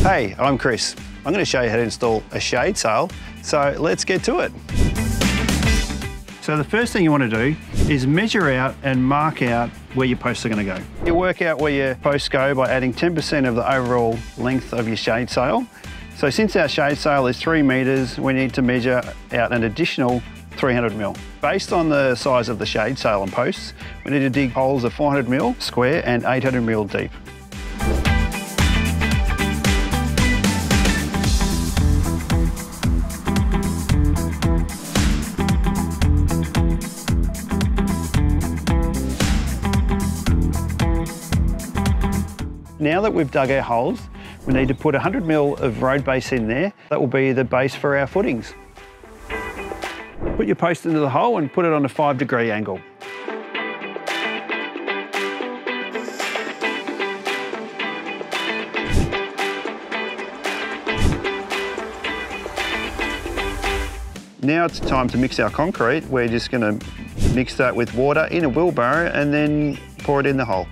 Hey, I'm Chris. I'm going to show you how to install a shade sail, so let's get to it. So the first thing you want to do is measure out and mark out where your posts are going to go. You work out where your posts go by adding 10% of the overall length of your shade sail. So since our shade sail is 3 metres, we need to measure out an additional 300 mil. Based on the size of the shade sail and posts, we need to dig holes of 400 mil square and 800 mil deep. Now that we've dug our holes, we need to put 100 mil of road base in there. That will be the base for our footings. Put your post into the hole and put it on a 5-degree angle. Now it's time to mix our concrete. We're just going to mix that with water in a wheelbarrow and then pour it in the hole.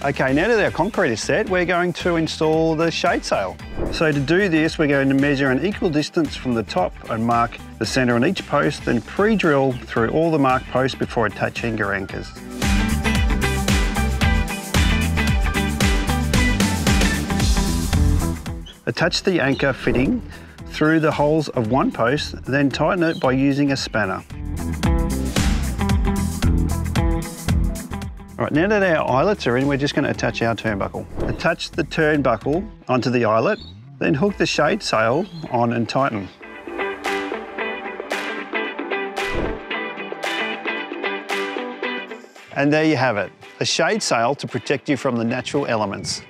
Okay, now that our concrete is set, we're going to install the shade sail. So to do this, we're going to measure an equal distance from the top and mark the centre on each post, then pre-drill through all the marked posts before attaching your anchors. Attach the anchor fitting through the holes of one post, then tighten it by using a spanner. All right, now that our eyelets are in, we're just going to attach our turnbuckle. Attach the turnbuckle onto the eyelet, then hook the shade sail on and tighten. And there you have it, a shade sail to protect you from the natural elements.